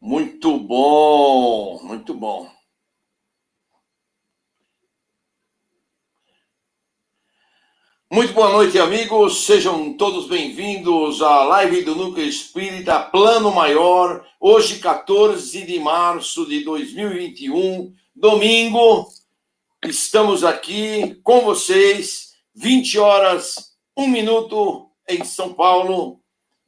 Muito bom, muito bom. Muito boa noite, amigos. Sejam todos bem-vindos à live do Núcleo Espírita Plano Maior. Hoje, 14 de março de 2021, domingo. Estamos aqui com vocês, 20 horas, 1 minuto em São Paulo.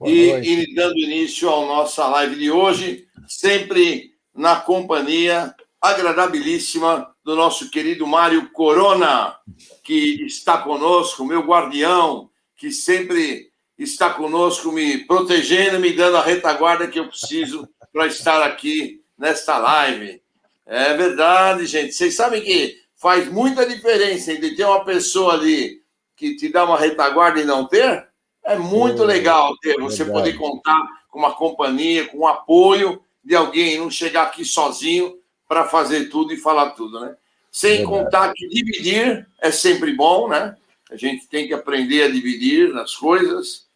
E dando início à nossa live de hoje, sempre na companhia agradabilíssima do nosso querido Mário Corona, que está conosco, meu guardião, que sempre está conosco, me protegendo, me dando a retaguarda que eu preciso para estar aqui nesta live. É verdade, gente. Vocês sabem que faz muita diferença entre ter uma pessoa ali que te dá uma retaguarda e não ter? É muito legal ter você poder contar com uma companhia, com o apoio de alguém, não chegar aqui sozinho para fazer tudo e falar tudo, né? Sem contar que dividir é sempre bom, né? A gente tem que aprender a dividir as coisas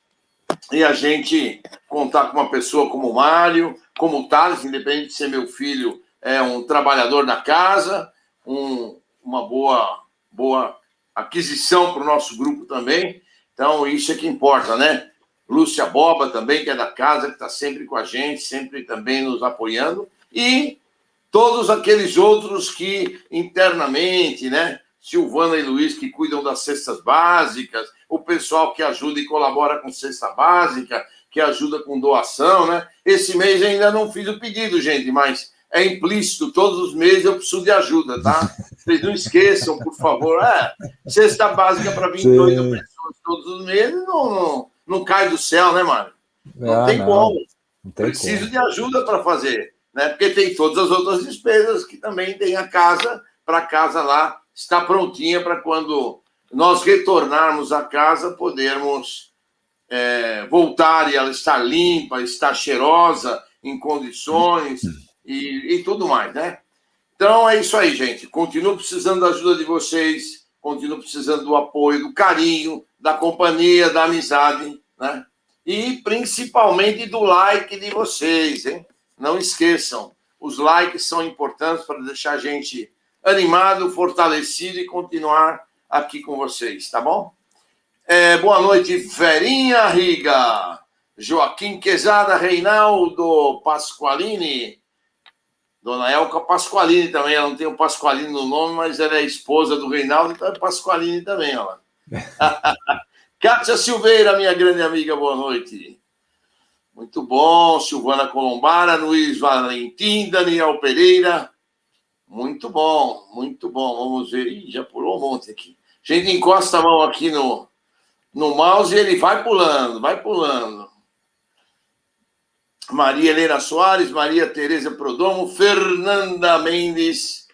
e a gente contar com uma pessoa como o Mário, como o Thales, independente de ser meu filho, é um trabalhador da casa, uma boa aquisição para o nosso grupo também. Então, isso é que importa, né? Lúcia Boba também, que é da casa, que está sempre com a gente, sempre também nos apoiando. E todos aqueles outros que internamente, né? Silvana e Luiz, que cuidam das cestas básicas, o pessoal que ajuda e colabora com cesta básica, que ajuda com doação, né? Esse mês ainda não fiz o pedido, gente, mas é implícito, todos os meses eu preciso de ajuda, tá? Vocês não esqueçam, por favor. Cesta básica para 28 pessoas todos os meses não cai do céu, né, Mário? Não tem como. Preciso de ajuda para fazer, né? Porque tem todas as outras despesas que também tem a casa, para a casa lá estar prontinha para quando nós retornarmos à casa, podermos voltar e ela estar limpa, estar cheirosa, em condições e tudo mais, né? Então é isso aí, gente. Continuo precisando da ajuda de vocês, continuo precisando do apoio, do carinho, da companhia, da amizade, né? E principalmente do like de vocês, hein? Não esqueçam, os likes são importantes para deixar a gente animado, fortalecido e continuar aqui com vocês, tá bom? Boa noite, Verinha Riga, Joaquim Quezada, Reinaldo Pasqualini, Dona Elka Pasqualini também, ela não tem o Pasqualini no nome, mas ela é esposa do Reinaldo, então é Pasqualini também, ó. Kátia Silveira, minha grande amiga, boa noite. Muito bom, Silvana Colombara, Luiz Valentim, Daniel Pereira. Muito bom, muito bom. Vamos ver. Ih, já pulou um monte aqui. A gente encosta a mão aqui no mouse e ele vai pulando, vai pulando. Maria Helena Soares, Maria Tereza Prodomo, Fernanda Mendes,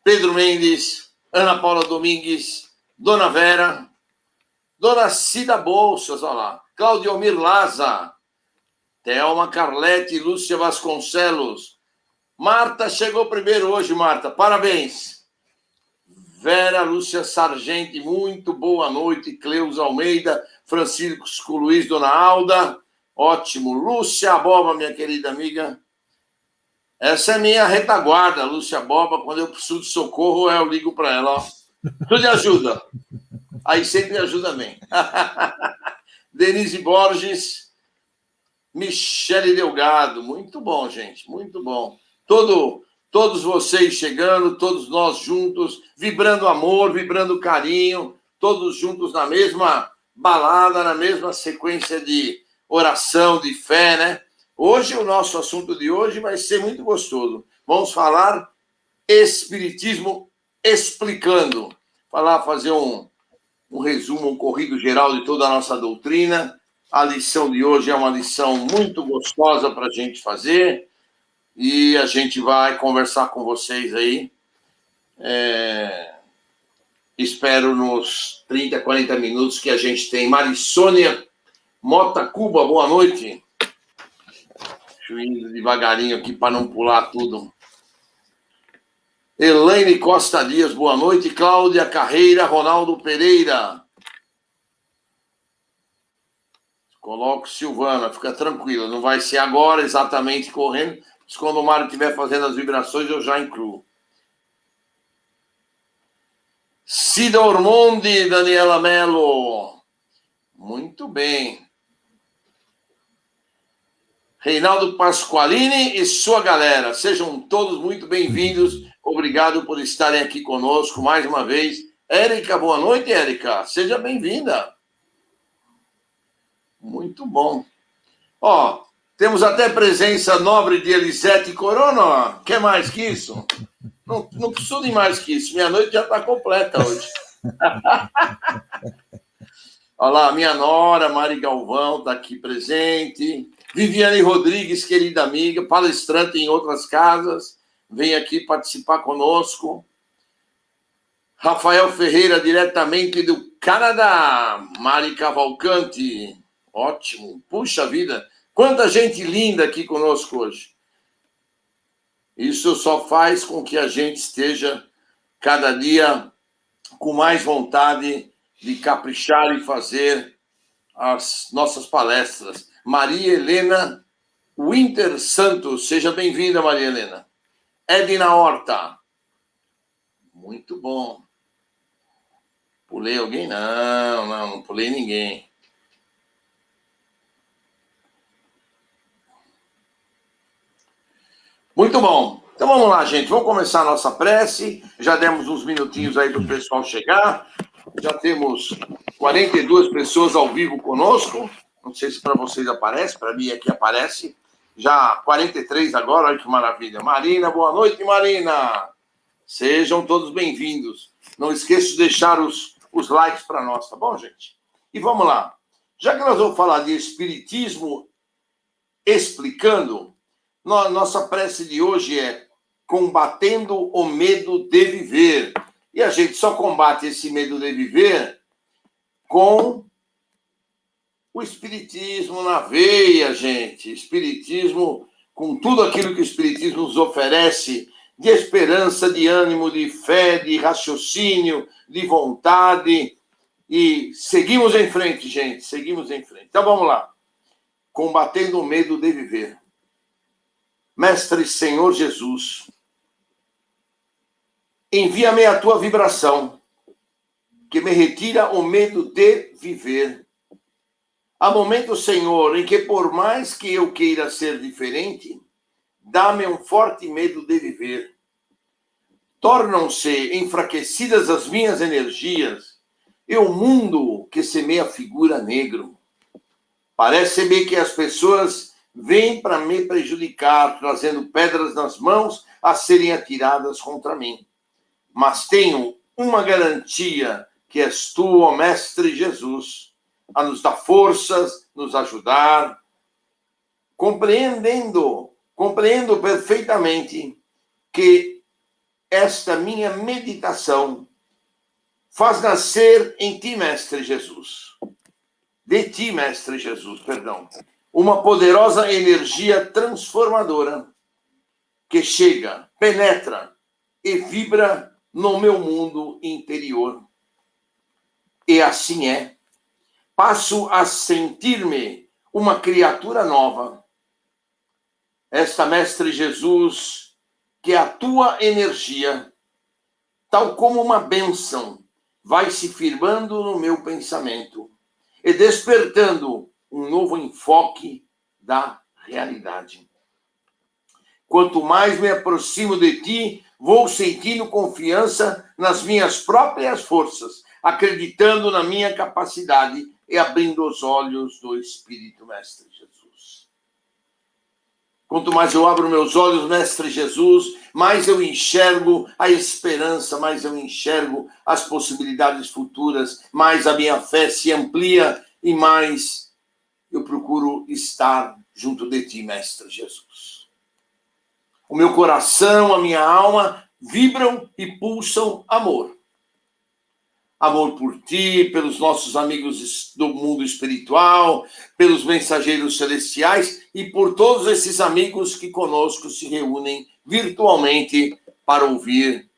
Pedro Mendes, Ana Paula Domingues, Dona Vera, Dona Cida Bolsas, olha lá, Claudio Almir Laza, Thelma Carlete, Lúcia Vasconcelos. Marta chegou primeiro hoje, Marta, parabéns. Vera Lúcia Sargente, muito boa noite. Cleusa Almeida, Francisco Luiz, Dona Alda, ótimo. Lúcia Boba, minha querida amiga. Essa é minha retaguarda, Lúcia Boba. Quando eu preciso de socorro, eu ligo para ela. Ó. Preciso de ajuda. Aí sempre ajuda bem. Denise Borges, Michele Delgado. Muito bom, gente. Muito bom. Todos vocês chegando, todos nós juntos, vibrando amor, vibrando carinho, todos juntos na mesma balada, na mesma sequência de oração, de fé, né? Hoje, o nosso assunto de hoje vai ser muito gostoso. Vamos falar Espiritismo explicando. Fazer um resumo, um corrido geral de toda a nossa doutrina. A lição de hoje é uma lição muito gostosa para a gente fazer. E a gente vai conversar com vocês aí. Espero nos 30, 40 minutos que a gente tem. Marissônia Mota Cuba, boa noite. Deixa eu ir devagarinho aqui para não pular tudo. Elaine Costa Dias, boa noite. Cláudia Carreira, Ronaldo Pereira. Coloco Silvana, fica tranquila. Não vai ser agora exatamente correndo, Quando o Mário estiver fazendo as vibrações, eu já incluo. Cida Ormondi, Daniela Mello. Muito bem. Reinaldo Pasqualini e sua galera. Sejam todos muito bem-vindos. Obrigado por estarem aqui conosco mais uma vez. Érica, boa noite, Érica. Seja bem-vinda. Muito bom. Ó, temos até presença nobre de Elisete Corona. Quer mais que isso? Não preciso de mais que isso. Minha noite já está completa hoje. Olha lá, minha nora, Mari Galvão, está aqui presente. Viviane Rodrigues, querida amiga, palestrante em outras casas, vem aqui participar conosco. Rafael Ferreira, diretamente do Canadá. Mari Cavalcante, ótimo. Puxa vida, quanta gente linda aqui conosco hoje. Isso só faz com que a gente esteja cada dia com mais vontade de caprichar e fazer as nossas palestras. Maria Helena Winter Santos, seja bem-vinda, Maria Helena. Edna Horta, muito bom. Pulei alguém? Não pulei ninguém. Muito bom. Então vamos lá, gente. Vamos começar a nossa prece. Já demos uns minutinhos aí para o pessoal chegar. Já temos 42 pessoas ao vivo conosco. Não sei se para vocês aparece, para mim aqui aparece. Já 43 agora, olha que maravilha. Marina, boa noite, Marina. Sejam todos bem-vindos. Não esqueça de deixar os likes para nós, tá bom, gente? E vamos lá. Já que nós vamos falar de espiritismo explicando, nossa prece de hoje é combatendo o medo de viver. E a gente só combate esse medo de viver com o espiritismo na veia, gente. Espiritismo, com tudo aquilo que o espiritismo nos oferece, de esperança, de ânimo, de fé, de raciocínio, de vontade. E seguimos em frente, gente. Seguimos em frente. Então vamos lá. Combatendo o medo de viver. Mestre Senhor Jesus, envia-me a tua vibração, que me retira o medo de viver. Há momentos, Senhor, em que por mais que eu queira ser diferente, dá-me um forte medo de viver. Tornam-se enfraquecidas as minhas energias e o mundo que semeia figura negro. Parece-me que as pessoas vêm para me prejudicar, trazendo pedras nas mãos a serem atiradas contra mim. Mas tenho uma garantia, que és tu, ó Mestre Jesus, a nos dar forças, nos ajudar, compreendo perfeitamente que esta minha meditação faz nascer em ti, Mestre Jesus, de ti, Mestre Jesus, perdão, uma poderosa energia transformadora que chega, penetra e vibra no meu mundo interior. E assim é. Passo a sentir-me uma criatura nova. Esta, Mestre Jesus, que a tua energia, tal como uma bênção, vai se firmando no meu pensamento e despertando um novo enfoque da realidade. Quanto mais me aproximo de ti, vou sentindo confiança nas minhas próprias forças, acreditando na minha capacidade e abrindo os olhos do Espírito, Mestre Jesus. Quanto mais eu abro meus olhos, Mestre Jesus, mais eu enxergo a esperança, mais eu enxergo as possibilidades futuras, mais a minha fé se amplia e mais eu procuro estar junto de ti, Mestre Jesus. O meu coração, a minha alma vibram e pulsam amor. Amor por ti, pelos nossos amigos do mundo espiritual, pelos mensageiros celestiais e por todos esses amigos que conosco se reúnem virtualmente para ouvir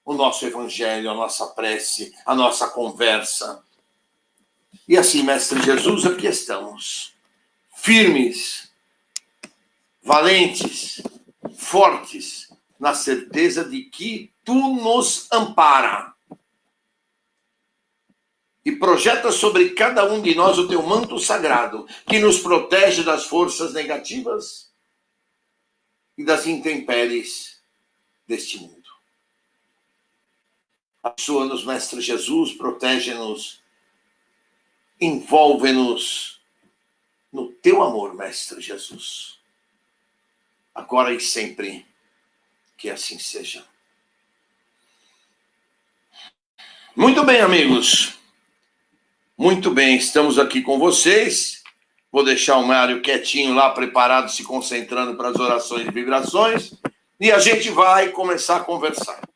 o nosso evangelho, a nossa prece, a nossa conversa. E assim, Mestre Jesus, aqui estamos, firmes, valentes, fortes, na certeza de que tu nos ampara e projeta sobre cada um de nós o teu manto sagrado, que nos protege das forças negativas e das intempéries deste mundo. Abençoa-nos, Mestre Jesus, protege-nos, envolve-nos no teu amor, Mestre Jesus. Agora e sempre, que assim seja. Muito bem, amigos. Muito bem, estamos aqui com vocês. Vou deixar o Mário quietinho lá, preparado, se concentrando para as orações e vibrações. E a gente vai começar a conversar.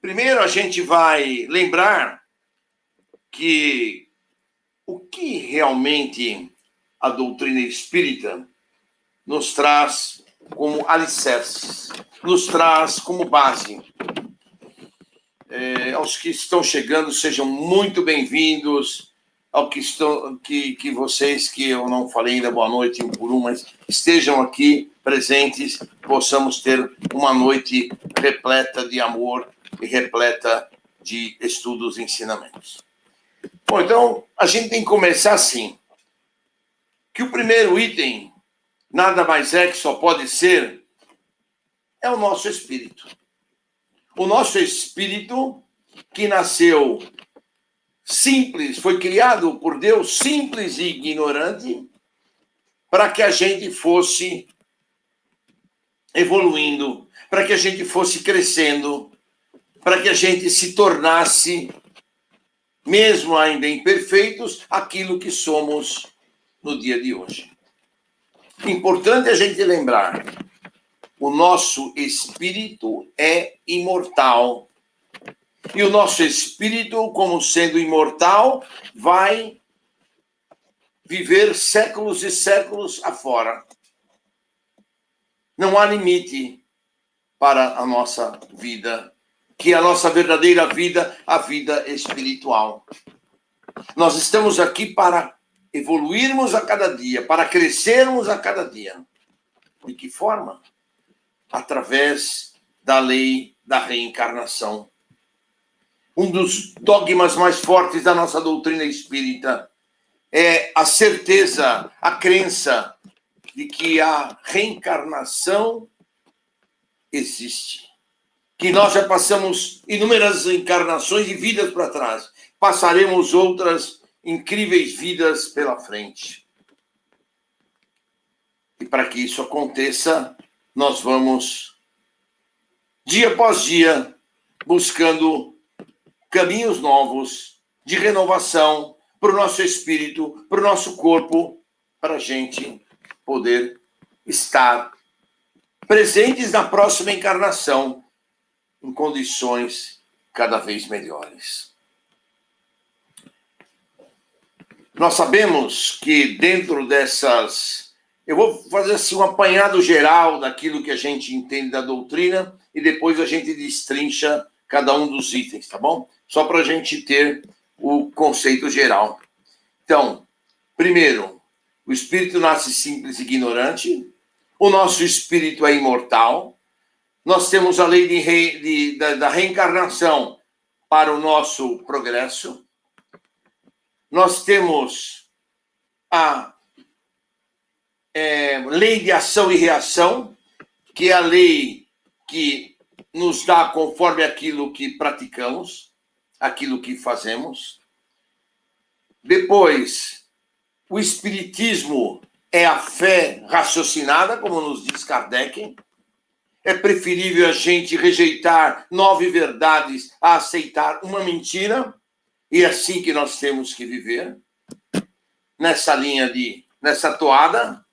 Primeiro, a gente vai lembrar que o que realmente a doutrina espírita nos traz como alicerces, nos traz como base. Aos que estão chegando, sejam muito bem-vindos. Ao que vocês, que eu não falei ainda boa noite um por um, mas estejam aqui presentes, possamos ter uma noite repleta de amor e repleta de estudos e ensinamentos. Bom, então, a gente tem que começar assim, que o primeiro item, nada mais é que só pode ser, é o nosso espírito. O nosso espírito, que nasceu simples, foi criado por Deus simples e ignorante, para que a gente fosse evoluindo, para que a gente fosse crescendo, para que a gente se tornasse, mesmo ainda imperfeitos, aquilo que somos no dia de hoje. Importante a gente lembrar, o nosso espírito é imortal. E o nosso espírito, como sendo imortal, vai viver séculos e séculos afora. Não há limite para a nossa vida, que é a nossa verdadeira vida, a vida espiritual. Nós estamos aqui para evoluirmos a cada dia, para crescermos a cada dia. De que forma? Através da lei da reencarnação. Um dos dogmas mais fortes da nossa doutrina espírita é a certeza, a crença de que a reencarnação existe. Que nós já passamos inúmeras encarnações e vidas para trás. Passaremos outras incríveis vidas pela frente. E para que isso aconteça, nós vamos, dia após dia, buscando caminhos novos de renovação para o nosso espírito, para o nosso corpo, para a gente poder estar presentes na próxima encarnação em condições cada vez melhores. Nós sabemos que dentro dessas... Eu vou fazer assim um apanhado geral daquilo que a gente entende da doutrina e depois a gente destrincha cada um dos itens, tá bom? Só para a gente ter o conceito geral. Então, primeiro, o espírito nasce simples e ignorante, o nosso espírito é imortal, nós temos a lei da reencarnação para o nosso progresso, nós temos a lei de ação e reação, que é a lei que nos dá conforme aquilo que praticamos, aquilo que fazemos. Depois, o espiritismo é a fé raciocinada, como nos diz Kardec. É preferível a gente rejeitar 9 verdades a aceitar uma mentira, e é assim que nós temos que viver, nessa toada,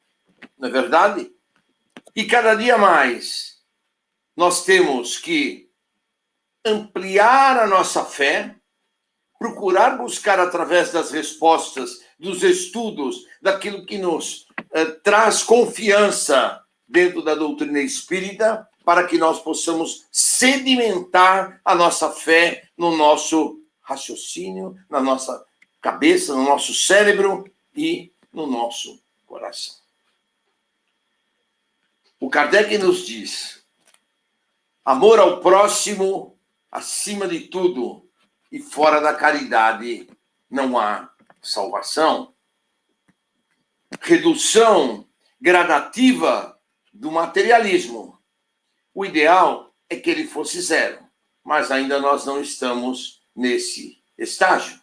não é verdade? E cada dia mais nós temos que ampliar a nossa fé, procurar buscar através das respostas, dos estudos, daquilo que nos traz confiança dentro da doutrina espírita, para que nós possamos sedimentar a nossa fé no nosso raciocínio, na nossa cabeça, no nosso cérebro e no nosso coração. Kardec nos diz: amor ao próximo acima de tudo, e fora da caridade não há salvação. Redução gradativa do materialismo. O ideal é que ele fosse zero, mas ainda nós não estamos nesse estágio.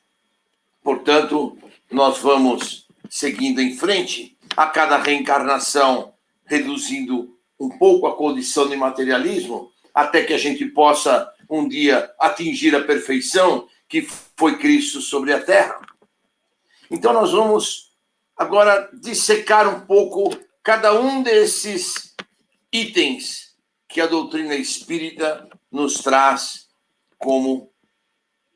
Portanto, nós vamos seguindo em frente, a cada reencarnação reduzindo um pouco a condição de materialismo, até que a gente possa um dia atingir a perfeição que foi Cristo sobre a Terra. Então nós vamos agora dissecar um pouco cada um desses itens que a doutrina espírita nos traz como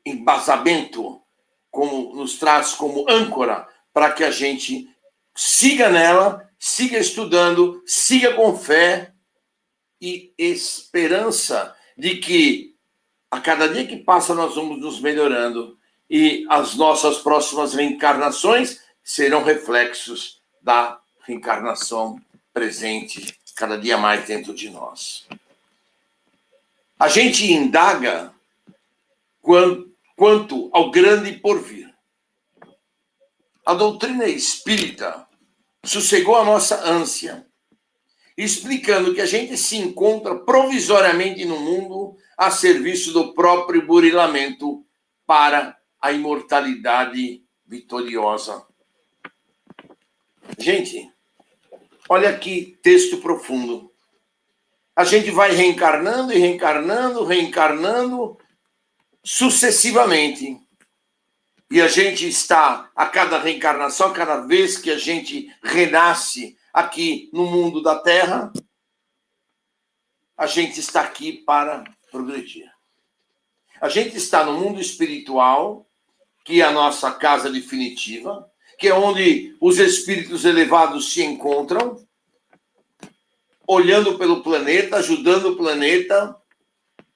embasamento, como nos traz como âncora, para que a gente siga nela, siga estudando, siga com fé e esperança de que a cada dia que passa nós vamos nos melhorando e as nossas próximas reencarnações serão reflexos da reencarnação presente cada dia mais dentro de nós. A gente indaga quanto ao grande porvir. A doutrina espírita sossegou a nossa ânsia, explicando que a gente se encontra provisoriamente no mundo a serviço do próprio burilamento para a imortalidade vitoriosa. Gente, olha que texto profundo. A gente vai reencarnando e reencarnando sucessivamente. E a gente está, a cada reencarnação, cada vez que a gente renasce aqui no mundo da Terra, a gente está aqui para progredir. A gente está no mundo espiritual, que é a nossa casa definitiva, que é onde os espíritos elevados se encontram, olhando pelo planeta, ajudando o planeta,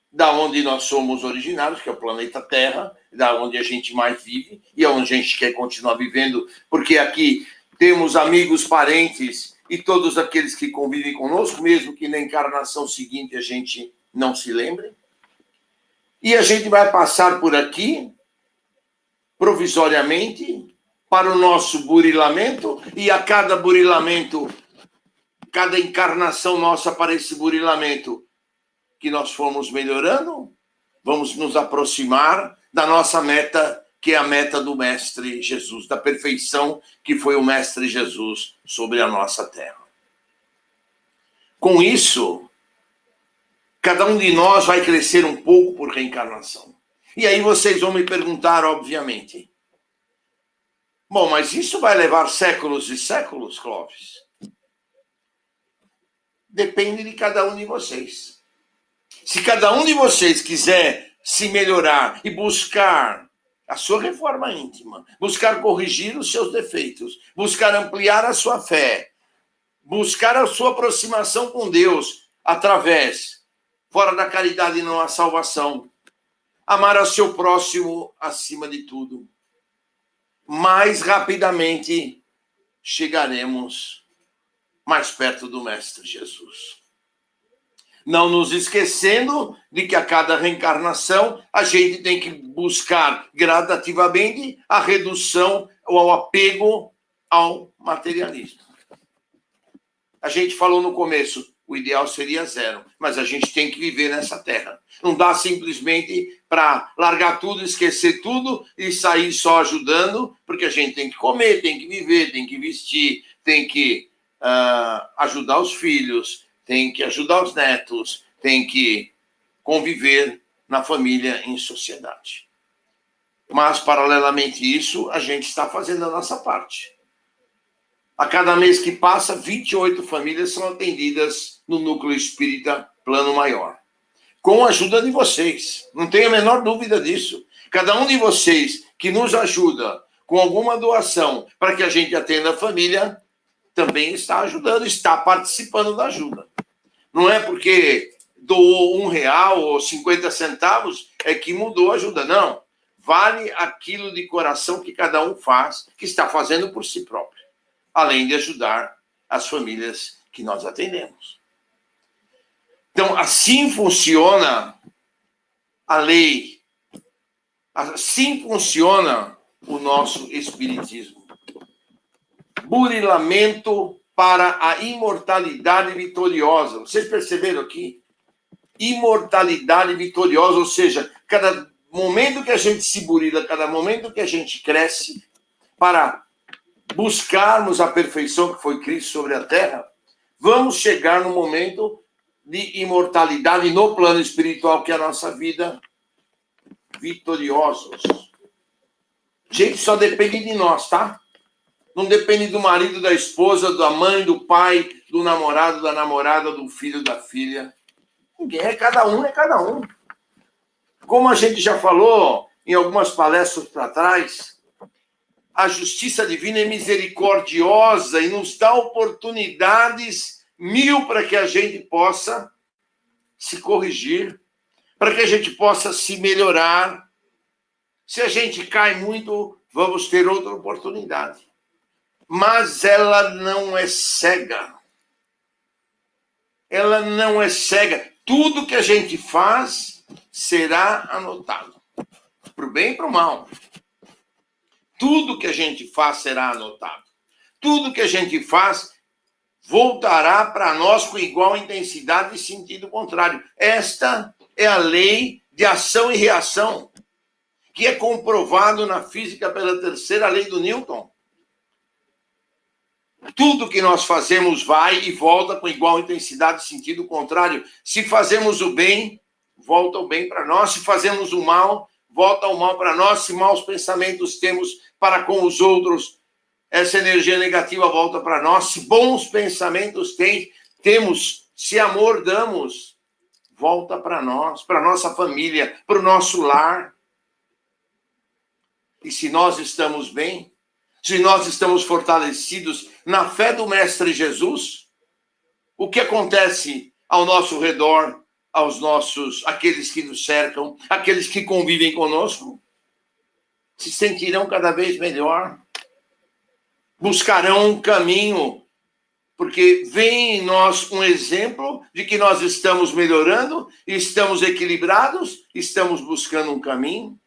da onde nós somos originários, que é o planeta Terra, da onde a gente mais vive e é onde a gente quer continuar vivendo, porque aqui temos amigos, parentes e todos aqueles que convivem conosco, mesmo que na encarnação seguinte a gente não se lembre. E a gente vai passar por aqui, provisoriamente, para o nosso burilamento, e a cada burilamento, cada encarnação nossa para esse burilamento, que nós fomos melhorando, vamos nos aproximar da nossa meta, que é a meta do Mestre Jesus, da perfeição que foi o Mestre Jesus sobre a nossa terra. Com isso, cada um de nós vai crescer um pouco por reencarnação. E aí vocês vão me perguntar, obviamente, bom, mas isso vai levar séculos e séculos, Clóvis? Depende de cada um de vocês. Se cada um de vocês quiser se melhorar e buscar a sua reforma íntima, buscar corrigir os seus defeitos, buscar ampliar a sua fé, buscar a sua aproximação com Deus através, fora da caridade não há salvação, amar ao seu próximo acima de tudo, mais rapidamente chegaremos mais perto do Mestre Jesus. Não nos esquecendo de que a cada reencarnação a gente tem que buscar gradativamente a redução ou ao apego ao materialismo. A gente falou no começo, o ideal seria zero, mas a gente tem que viver nessa terra. Não dá simplesmente para largar tudo, esquecer tudo e sair só ajudando, porque a gente tem que comer, tem que viver, tem que vestir, tem que ajudar os filhos, tem que ajudar os netos, tem que conviver na família, em sociedade. Mas, paralelamente a isso, a gente está fazendo a nossa parte. A cada mês que passa, 28 famílias são atendidas no Núcleo Espírita Plano Maior. Com a ajuda de vocês. Não tenho a menor dúvida disso. Cada um de vocês que nos ajuda com alguma doação para que a gente atenda a família, também está ajudando, está participando da ajuda. Não é porque doou R$1 ou 50 centavos é que mudou a ajuda, não. Vale aquilo de coração que cada um faz, que está fazendo por si próprio, além de ajudar as famílias que nós atendemos. Então, assim funciona a lei. Assim funciona o nosso espiritismo. Burilamento para a imortalidade vitoriosa. Vocês perceberam aqui? Imortalidade vitoriosa, ou seja, cada momento que a gente se burila, cada momento que a gente cresce para buscarmos a perfeição que foi Cristo sobre a terra, vamos chegar no momento de imortalidade no plano espiritual, que é a nossa vida, vitoriosos. Gente, só depende de nós, tá? Não depende do marido, da esposa, da mãe, do pai, do namorado, da namorada, do filho, da filha. Ninguém, é cada um, é cada um. Como a gente já falou em algumas palestras para trás, a justiça divina é misericordiosa e nos dá oportunidades mil para que a gente possa se corrigir, para que a gente possa se melhorar. Se a gente cai muito, vamos ter outra oportunidade. Mas ela não é cega. Ela não é cega. Tudo que a gente faz será anotado. Para o bem e para o mal. Tudo que a gente faz será anotado. Tudo que a gente faz voltará para nós com igual intensidade e sentido contrário. Esta é a lei de ação e reação, que é comprovado na física pela terceira lei do Newton. Tudo que nós fazemos vai e volta com igual intensidade e sentido contrário. Se fazemos o bem, volta o bem para nós. Se fazemos o mal, volta o mal para nós. Se maus pensamentos temos para com os outros, essa energia negativa volta para nós. Se bons pensamentos temos, se amor damos, volta para nós, para nossa família, para o nosso lar. E se nós estamos bem, se nós estamos fortalecidos na fé do Mestre Jesus, o que acontece ao nosso redor, aqueles que nos cercam, aqueles que convivem conosco, se sentirão cada vez melhor, buscarão um caminho, porque vem em nós um exemplo de que nós estamos melhorando, estamos equilibrados, estamos buscando um caminho.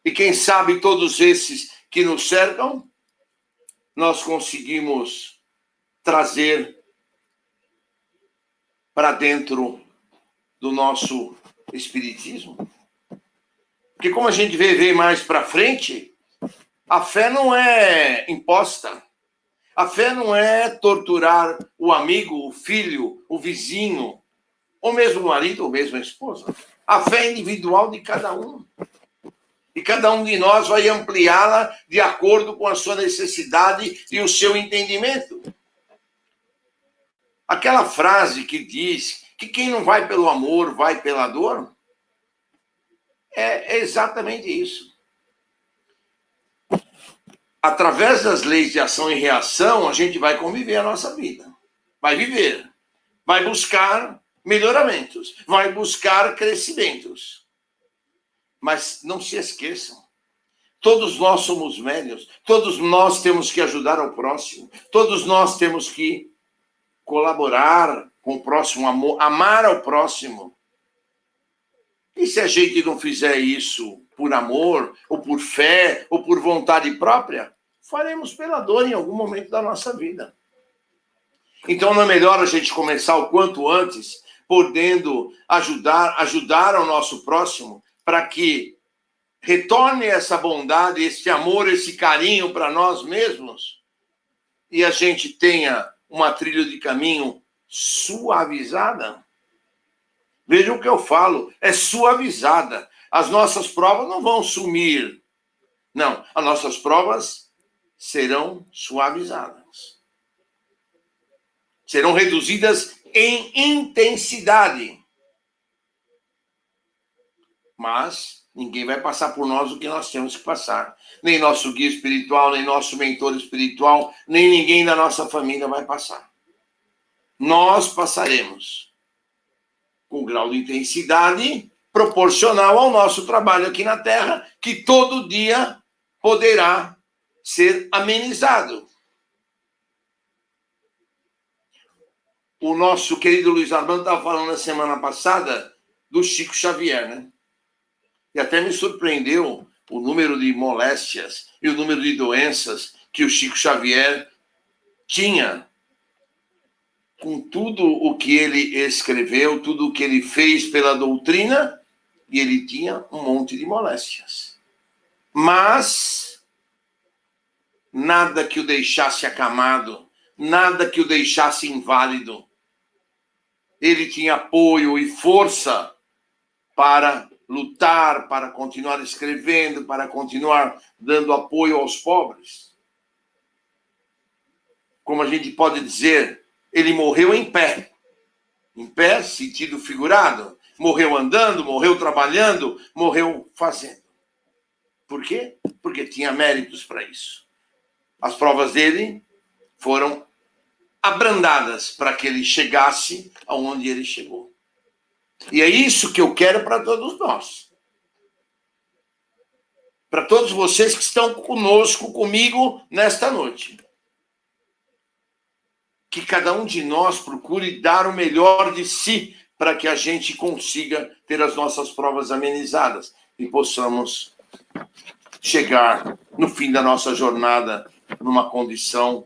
E quem sabe todos esses que nos cercam, nós conseguimos trazer para dentro do nosso espiritismo. Porque como a gente vê mais para frente, a fé não é imposta. A fé não é torturar o amigo, o filho, o vizinho, ou mesmo o marido, ou mesmo a esposa. A fé é individual de cada um. E cada um de nós vai ampliá-la de acordo com a sua necessidade e o seu entendimento. Aquela frase que diz que quem não vai pelo amor, vai pela dor, é exatamente isso. Através das leis de ação e reação, a gente vai conviver a nossa vida. Vai viver. Vai buscar melhoramentos. Vai buscar crescimentos. Mas não se esqueçam. Todos nós somos médiuns. Todos nós temos que ajudar ao próximo. Todos nós temos que colaborar com o próximo, amar ao próximo. E se a gente não fizer isso por amor, ou por fé, ou por vontade própria, faremos pela dor em algum momento da nossa vida. Então não é melhor a gente começar o quanto antes, podendo ajudar ao nosso próximo, para que retorne essa bondade, esse amor, esse carinho para nós mesmos, e a gente tenha uma trilha de caminho suavizada. Vejam o que eu falo, é suavizada. As nossas provas não vão sumir. Não, as nossas provas serão suavizadas. Serão reduzidas em intensidade. Mas ninguém vai passar por nós o que nós temos que passar. Nem nosso guia espiritual, nem nosso mentor espiritual, nem ninguém da nossa família vai passar. Nós passaremos com grau de intensidade proporcional ao nosso trabalho aqui na Terra, que todo dia poderá ser amenizado. o nosso querido Luiz Armando estava falando na semana passada do Chico Xavier, né? E até me surpreendeu o número de moléstias e o número de doenças que o Chico Xavier tinha. Com tudo o que ele escreveu, tudo o que ele fez pela doutrina, e ele tinha um monte de moléstias. Mas nada que o deixasse acamado, nada que o deixasse inválido. Ele tinha apoio e força para lutar, para continuar escrevendo, para continuar dando apoio aos pobres. Como a gente pode dizer, ele morreu em pé. Em pé, sentido figurado. Morreu andando, morreu trabalhando, morreu fazendo. Por quê? Porque tinha méritos para isso. As provas dele foram abrandadas para que ele chegasse aonde ele chegou. E é isso que eu quero para todos nós. Para todos vocês que estão conosco, comigo, nesta noite. Que cada um de nós procure dar o melhor de si para que a gente consiga ter as nossas provas amenizadas e possamos chegar no fim da nossa jornada numa condição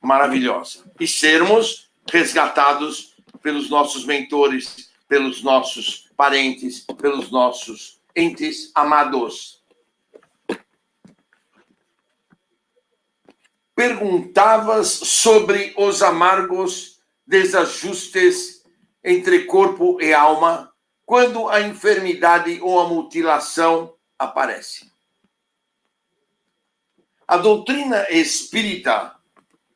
maravilhosa. E sermos resgatados pelos nossos mentores, pelos nossos parentes, pelos nossos entes amados. Perguntavas sobre os amargos desajustes entre corpo e alma quando a enfermidade ou a mutilação aparece. A doutrina espírita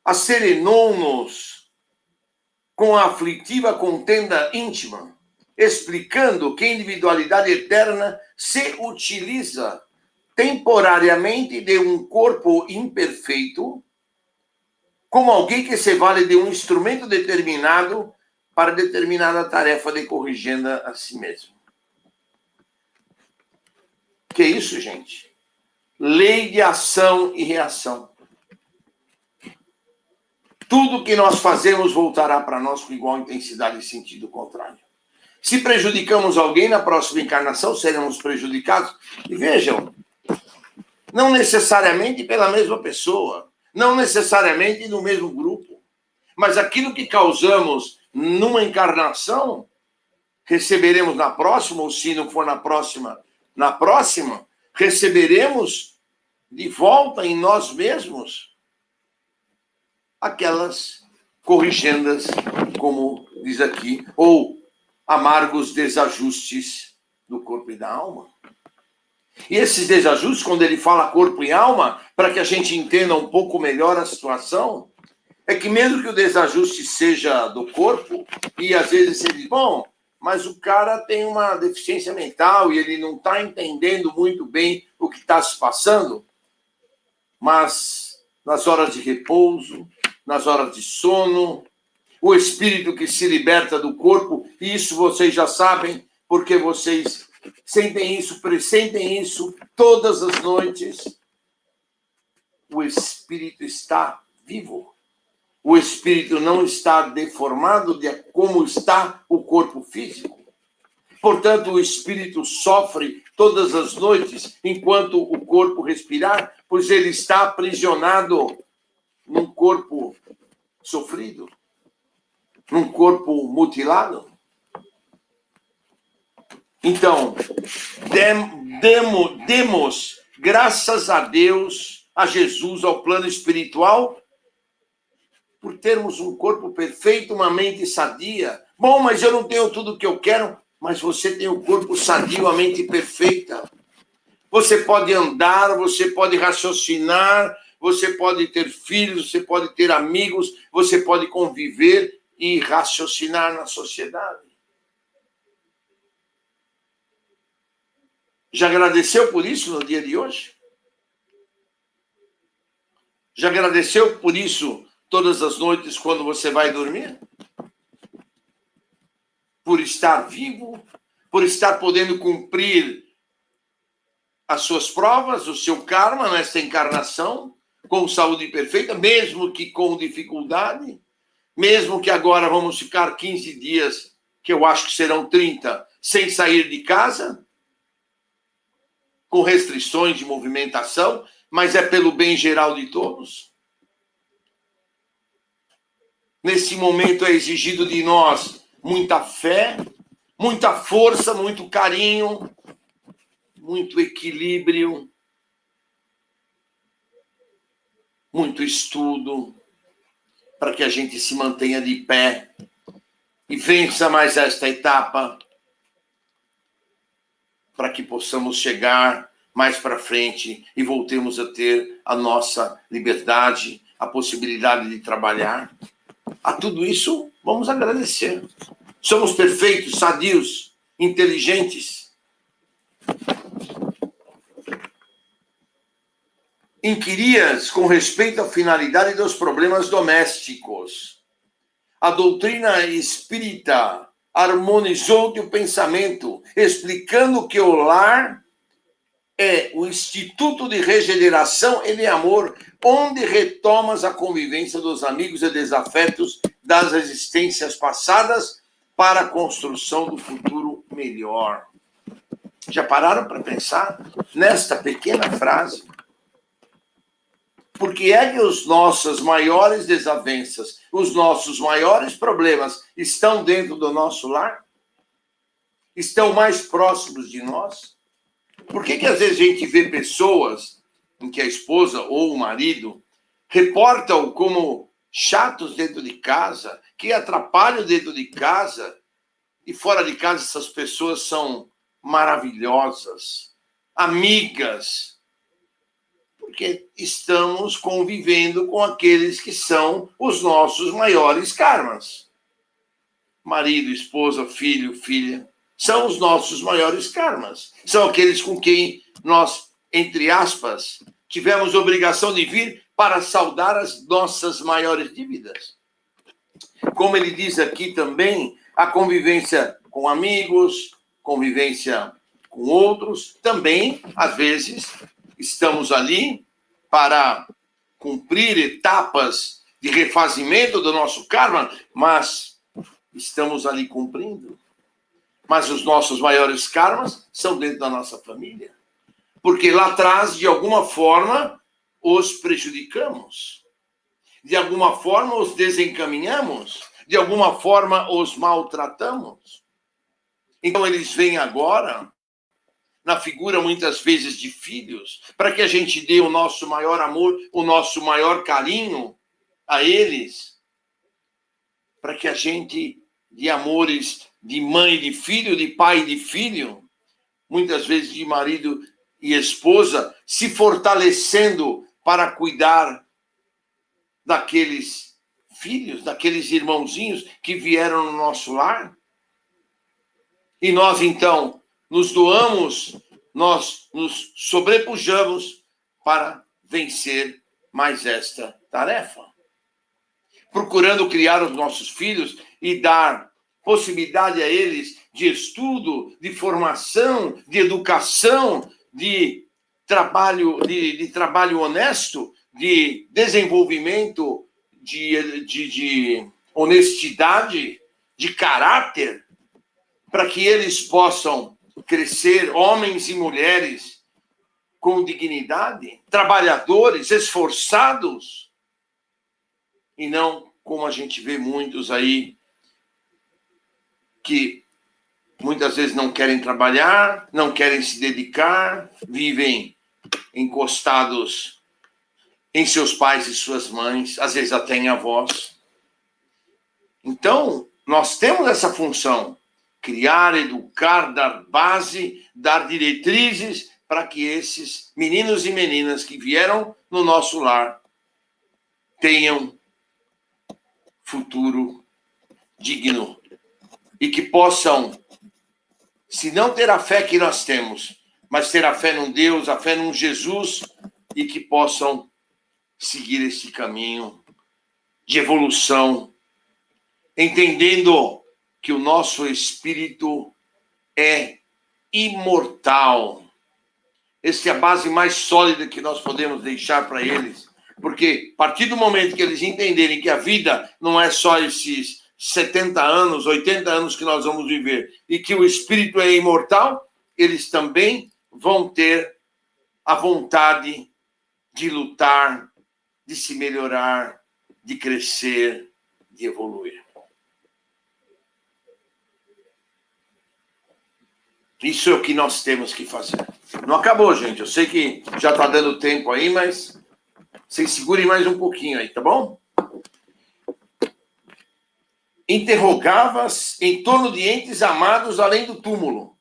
acerenou-nos com a aflitiva contenda íntima, explicando que a individualidade eterna se utiliza temporariamente de um corpo imperfeito como alguém que se vale de um instrumento determinado para determinada tarefa de corrigenda a si mesmo. Que é isso, gente? Lei de ação e reação. Tudo que nós fazemos voltará para nós com igual intensidade e sentido contrário. Se prejudicamos alguém na próxima encarnação, seremos prejudicados. E vejam, não necessariamente pela mesma pessoa, não necessariamente no mesmo grupo, mas aquilo que causamos numa encarnação, receberemos na próxima, ou se não for na próxima, receberemos de volta em nós mesmos aquelas corrigendas, como diz aqui, ou amargos desajustes do corpo e da alma. E esses desajustes, quando ele fala corpo e alma, para que a gente entenda um pouco melhor a situação, é que mesmo que o desajuste seja do corpo, e às vezes você diz, bom, mas o cara tem uma deficiência mental e ele não está entendendo muito bem o que está se passando, mas nas horas de repouso, nas horas de sono, o espírito que se liberta do corpo, e isso vocês já sabem, porque vocês sentem isso, pressentem isso todas as noites. O espírito está vivo. O espírito não está deformado de como está o corpo físico. Portanto, o espírito sofre todas as noites enquanto o corpo respirar, pois ele está aprisionado num corpo sofrido, num corpo mutilado. Então, demos graças a Deus, a Jesus, ao plano espiritual, por termos um corpo perfeito, uma mente sadia. Bom, mas eu não tenho tudo o que eu quero, mas você tem o corpo sadio, a mente perfeita. Você pode andar, você pode raciocinar, você pode ter filhos, você pode ter amigos, você pode conviver e raciocinar na sociedade. Já agradeceu por isso no dia de hoje? Já agradeceu por isso todas as noites quando você vai dormir? Por estar vivo? Por estar podendo cumprir as suas provas, o seu karma nesta encarnação, com saúde perfeita, mesmo que com dificuldade? mesmo que agora vamos ficar 15 dias, que eu acho que serão 30, sem sair de casa, com restrições de movimentação, mas é pelo bem geral de todos. Nesse momento é exigido de nós muita fé, muita força, muito carinho, muito equilíbrio, muito estudo, para que a gente se mantenha de pé e vença mais esta etapa, para que possamos chegar mais para frente e voltemos a ter a nossa liberdade, a possibilidade de trabalhar. A tudo isso, vamos agradecer. Somos perfeitos, sadios, inteligentes. Inquirias com respeito à finalidade dos problemas domésticos. A doutrina espírita harmonizou-te o pensamento, explicando que o lar é o instituto de regeneração e de amor, onde retomas a convivência dos amigos e desafetos das existências passadas para a construção do futuro melhor. Já pararam para pensar nesta pequena frase? Porque é que os nossos maiores desavenças, os nossos maiores problemas estão dentro do nosso lar? Estão mais próximos de nós? Por que às vezes a gente vê pessoas em que a esposa ou o marido reportam como chatos dentro de casa, que atrapalham dentro de casa, e fora de casa essas pessoas são maravilhosas, amigas, porque estamos convivendo com aqueles que são os nossos maiores karmas. Marido, esposa, filho, filha, são os nossos maiores karmas. São aqueles com quem nós, entre aspas, tivemos obrigação de vir para saldar as nossas maiores dívidas. Como ele diz aqui também, a convivência com amigos, convivência com outros, também, às vezes, estamos ali para cumprir etapas de refazimento do nosso karma, mas estamos ali cumprindo. Mas os nossos maiores karmas são dentro da nossa família. Porque lá atrás, de alguma forma, os prejudicamos. De alguma forma, os desencaminhamos. De alguma forma, os maltratamos. Então, eles vêm agora na figura, muitas vezes, de filhos, para que a gente dê o nosso maior amor, o nosso maior carinho a eles, para que a gente, de amores de mãe e de filho, de pai e de filho, muitas vezes de marido e esposa, se fortalecendo para cuidar daqueles filhos, daqueles irmãozinhos que vieram no nosso lar. E nós, então, nos doamos, nós nos sobrepujamos para vencer mais esta tarefa. Procurando criar os nossos filhos e dar possibilidade a eles de estudo, de formação, de educação, de trabalho honesto, de desenvolvimento, de honestidade, de caráter, para que eles possam crescer, homens e mulheres com dignidade, trabalhadores, esforçados, e não como a gente vê muitos aí que muitas vezes não querem trabalhar, não querem se dedicar, vivem encostados em seus pais e suas mães, às vezes até em avós. Então, nós temos essa função: criar, educar, dar base, dar diretrizes para que esses meninos e meninas que vieram no nosso lar tenham futuro digno e que possam, se não ter a fé que nós temos, mas ter a fé num Deus, a fé num Jesus, e que possam seguir esse caminho de evolução, entendendo que o nosso espírito é imortal. Essa é a base mais sólida que nós podemos deixar para eles, Porque a partir do momento que eles entenderem que a vida não é só esses 70 anos, 80 anos que nós vamos viver, e que o espírito é imortal, eles também vão ter a vontade de lutar, de se melhorar, de crescer, de evoluir. Isso é o que nós temos que fazer. Não acabou, gente. Eu sei que já está dando tempo aí, mas vocês segurem mais um pouquinho aí, tá bom? Interrogavas em torno de entes amados além do túmulo.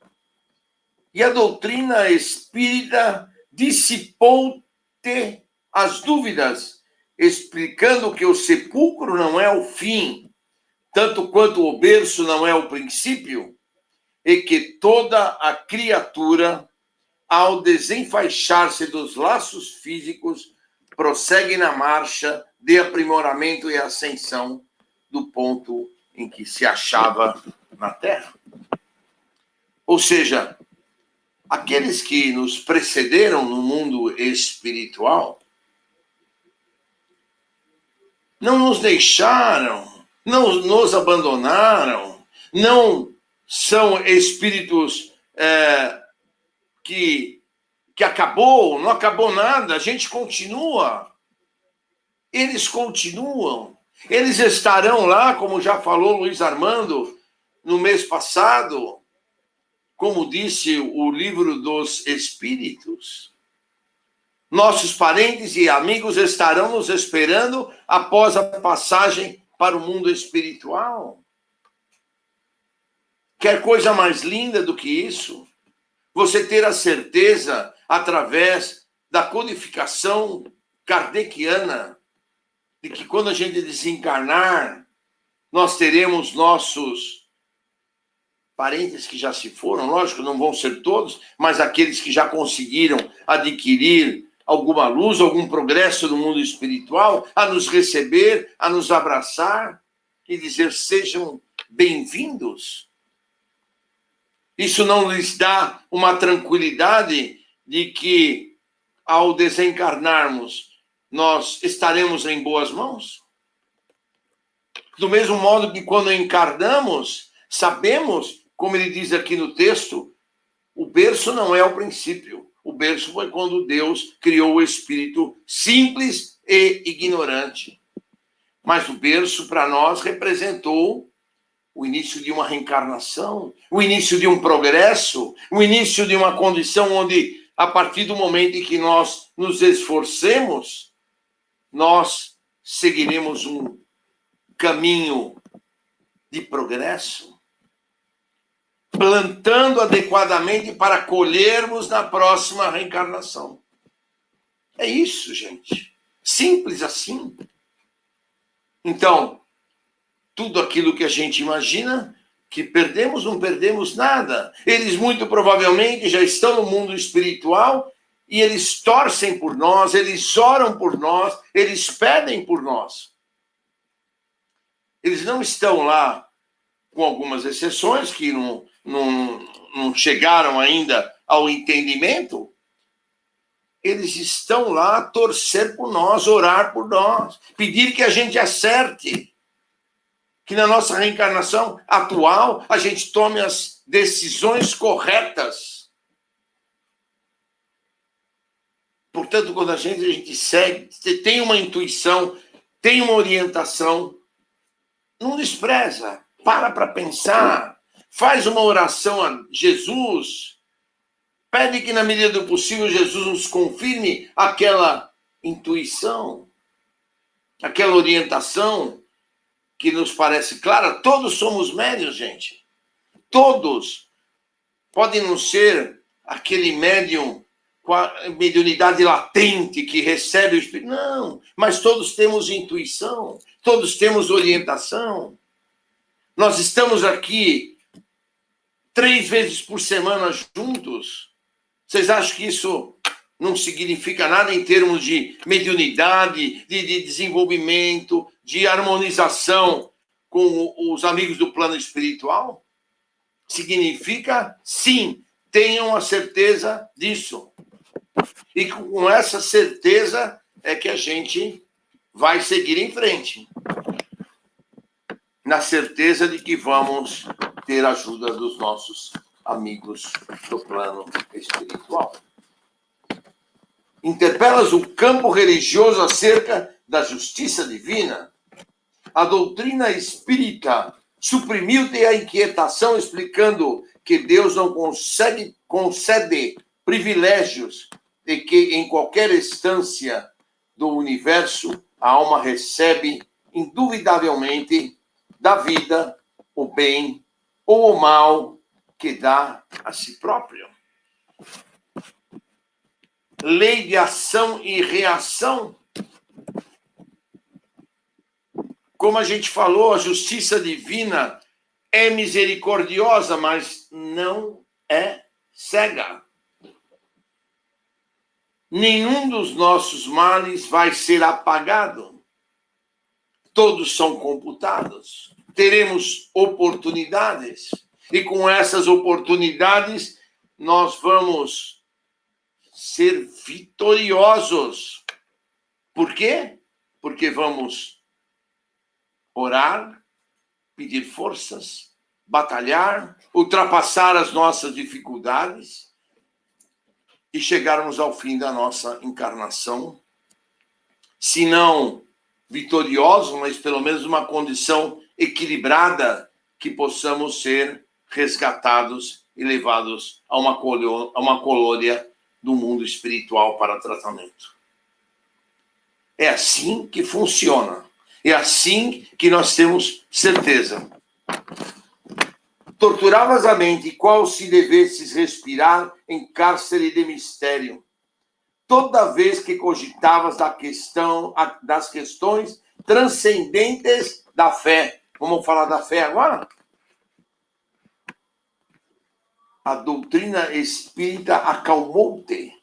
E a doutrina espírita dissipou-te as dúvidas, explicando que o sepulcro não é o fim, tanto quanto o berço não é o princípio, e que toda a criatura, ao desenfaixar-se dos laços físicos, prossegue na marcha de aprimoramento e ascensão do ponto em que se achava na Terra. Ou seja, aqueles que nos precederam no mundo espiritual não nos deixaram, não nos abandonaram, não são espíritos que acabou, não acabou nada, a gente continua. Eles continuam. Eles estarão lá, como já falou Luiz Armando, no mês passado, como disse o livro dos Espíritos. Nossos parentes e amigos estarão nos esperando após a passagem para o mundo espiritual. Quer coisa mais linda do que isso? Você ter a certeza, através da codificação kardeciana, de que quando a gente desencarnar, nós teremos nossos parentes que já se foram, lógico, não vão ser todos, mas aqueles que já conseguiram adquirir alguma luz, algum progresso no mundo espiritual, a nos receber, a nos abraçar e dizer: sejam bem-vindos. Isso não lhes dá uma tranquilidade de que, ao desencarnarmos, nós estaremos em boas mãos? Do mesmo modo que, quando encarnamos, sabemos, como ele diz aqui no texto, o berço não é o princípio. O berço foi quando Deus criou o espírito simples e ignorante. Mas o berço, para nós, representou o início de uma reencarnação, o início de um progresso, o início de uma condição onde, a partir do momento em que nós nos esforcemos, nós seguiremos um caminho de progresso, plantando adequadamente para colhermos na próxima reencarnação. É isso, gente. Simples assim. Então, tudo aquilo que a gente imagina que perdemos, não perdemos nada. Eles muito provavelmente já estão no mundo espiritual e eles torcem por nós, eles oram por nós, eles pedem por nós. Eles não estão lá, com algumas exceções que não chegaram ainda ao entendimento. Eles estão lá a torcer por nós, orar por nós, pedir que a gente acerte, que na nossa reencarnação atual a gente tome as decisões corretas. Portanto, quando a gente segue, tem uma intuição, tem uma orientação, não despreza, para pensar, faz uma oração a Jesus, pede que na medida do possível Jesus nos confirme aquela intuição, aquela orientação que nos parece clara. Todos somos médiuns, gente. Todos. Podem não ser aquele médium com a mediunidade latente que recebe o Espírito. Não, mas todos temos intuição, todos temos orientação. Nós estamos aqui 3 vezes por semana juntos. Vocês acham que isso não significa nada em termos de mediunidade, de desenvolvimento, de harmonização com os amigos do plano espiritual? Significa, sim, tenham a certeza disso. E com essa certeza é que a gente vai seguir em frente, na certeza de que vamos ter a ajuda dos nossos amigos do plano espiritual. Interpelas o campo religioso acerca da justiça divina. A doutrina espírita suprimiu-te a inquietação, explicando que Deus não concede privilégios e que em qualquer instância do universo a alma recebe indubitavelmente da vida o bem ou o mal que dá a si próprio. Lei de ação e reação. Como a gente falou, a justiça divina é misericordiosa, mas não é cega. Nenhum dos nossos males vai ser apagado. Todos são computados. Teremos oportunidades. E com essas oportunidades, nós vamos ser vitoriosos. Por quê? Porque vamos orar, pedir forças, batalhar, ultrapassar as nossas dificuldades e chegarmos ao fim da nossa encarnação, se não vitoriosos, mas pelo menos uma condição equilibrada, que possamos ser resgatados e levados a uma colônia do mundo espiritual para tratamento. É assim que funciona. É assim que nós temos certeza. Torturavas a mente, qual se devesses respirar em cárcere de mistério. Toda vez que cogitavas das questões transcendentes da fé. Vamos falar da fé agora? A doutrina espírita acalmou-te,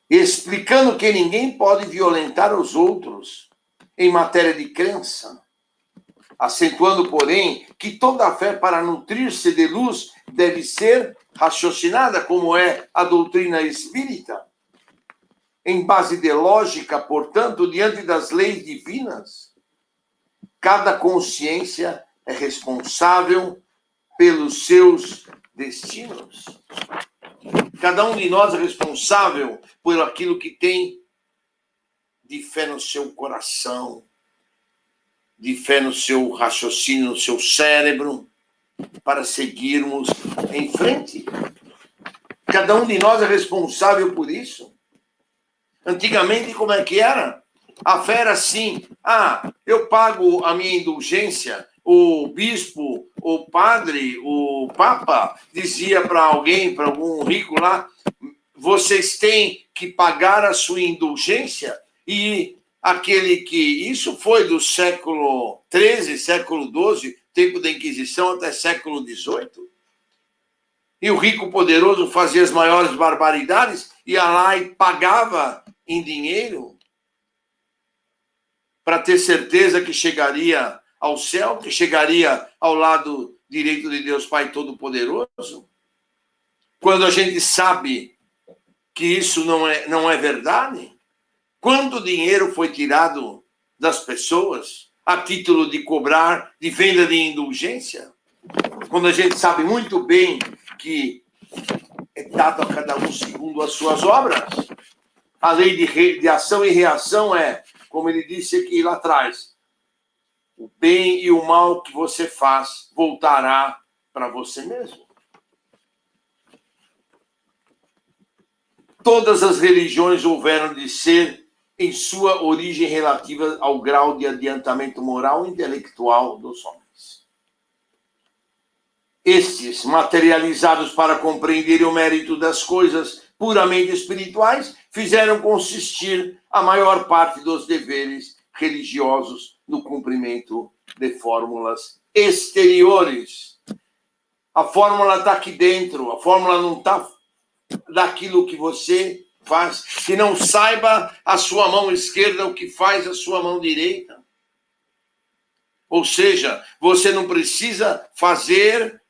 explicando que ninguém pode violentar os outros em matéria de crença, acentuando, porém, que toda fé para nutrir-se de luz deve ser raciocinada, como é a doutrina espírita, em base de lógica, portanto, diante das leis divinas. Cada consciência é responsável pelos seus destinos. Cada um de nós é responsável por aquilo que tem de fé no seu coração, de fé no seu raciocínio, no seu cérebro, para seguirmos em frente. Cada um de nós é responsável por isso. Antigamente, como é que era? A fé era assim: eu pago a minha indulgência. O bispo, o padre, o papa dizia para alguém, para algum rico lá: vocês têm que pagar a sua indulgência. E aquele que... Isso foi do século XIII, século XII, tempo da Inquisição, até século XVIII. E o rico poderoso fazia as maiores barbaridades, ia lá e pagava em dinheiro para ter certeza que chegaria ao céu, que chegaria ao lado direito de Deus Pai Todo-Poderoso. Quando a gente sabe que isso não é verdade, quanto dinheiro foi tirado das pessoas a título de cobrar, de venda de indulgência? Quando a gente sabe muito bem que é dado a cada um segundo as suas obras. A lei de ação e reação é, como ele disse aqui lá atrás, o bem e o mal que você faz voltará para você mesmo. Todas as religiões houveram de ser em sua origem relativa ao grau de adiantamento moral e intelectual dos homens. Estes, materializados para compreender o mérito das coisas puramente espirituais, fizeram consistir a maior parte dos deveres religiosos no cumprimento de fórmulas exteriores. A fórmula está aqui dentro, a fórmula não está daquilo que você faz. Que não saiba a sua mão esquerda o que faz a sua mão direita. Ou seja, você não precisa fazer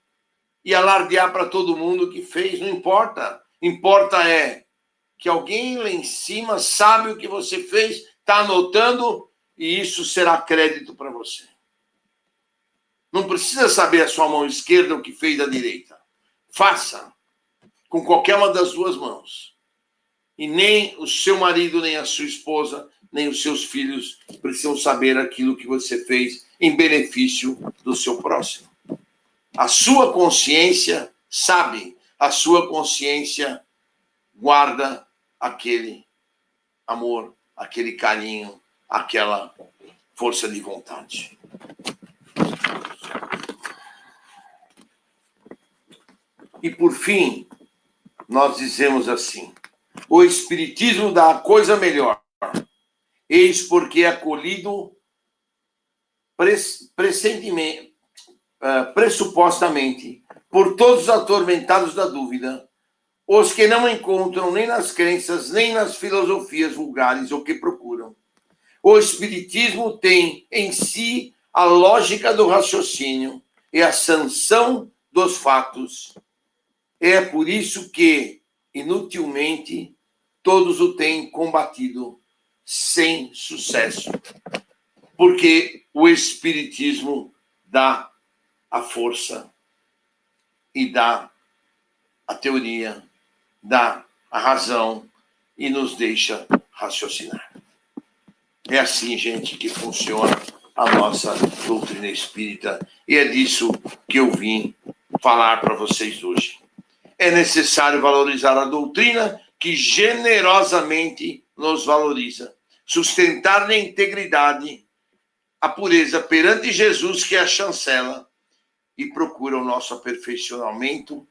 e alardear para todo mundo o que fez, não importa. Importa é que alguém lá em cima sabe o que você fez, está anotando, e isso será crédito para você. Não precisa saber a sua mão esquerda o que fez a direita. Faça com qualquer uma das duas mãos. E nem o seu marido, nem a sua esposa, nem os seus filhos precisam saber aquilo que você fez em benefício do seu próximo. A sua consciência sabe, a sua consciência guarda aquele amor, aquele carinho, aquela força de vontade. E por fim, nós dizemos assim: o Espiritismo dá a coisa melhor. Eis porque é acolhido pressupostamente por todos os atormentados da dúvida, os que não encontram nem nas crenças, nem nas filosofias vulgares o que procuram. O Espiritismo tem em si a lógica do raciocínio e a sanção dos fatos. É por isso que, inutilmente, todos o têm combatido sem sucesso. Porque o Espiritismo dá a força e dá a teoria, dá a razão e nos deixa raciocinar. É assim, gente, que funciona a nossa doutrina espírita, e é disso que eu vim falar para vocês hoje. É necessário valorizar a doutrina que generosamente nos valoriza, sustentar na integridade a pureza perante Jesus, que é a chancela, e procura o nosso aperfeiçoamento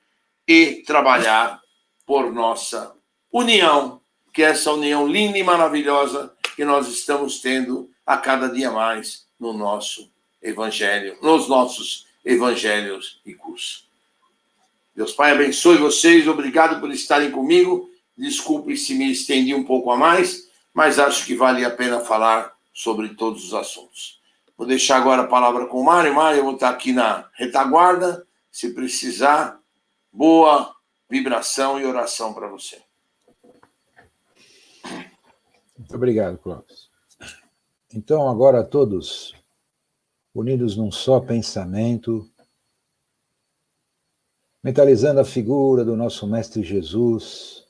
e trabalhar por nossa união, que é essa união linda e maravilhosa que nós estamos tendo a cada dia mais no nosso evangelho, nos nossos evangelhos e cursos. Deus Pai abençoe vocês, obrigado por estarem comigo. Desculpe se me estendi um pouco a mais, mas acho que vale a pena falar sobre todos os assuntos. Vou deixar agora a palavra com o Mário. Mário, eu vou estar aqui na retaguarda, se precisar. Boa vibração e oração para você. Muito obrigado, Clóvis. Então, agora todos unidos num só pensamento, mentalizando a figura do nosso Mestre Jesus,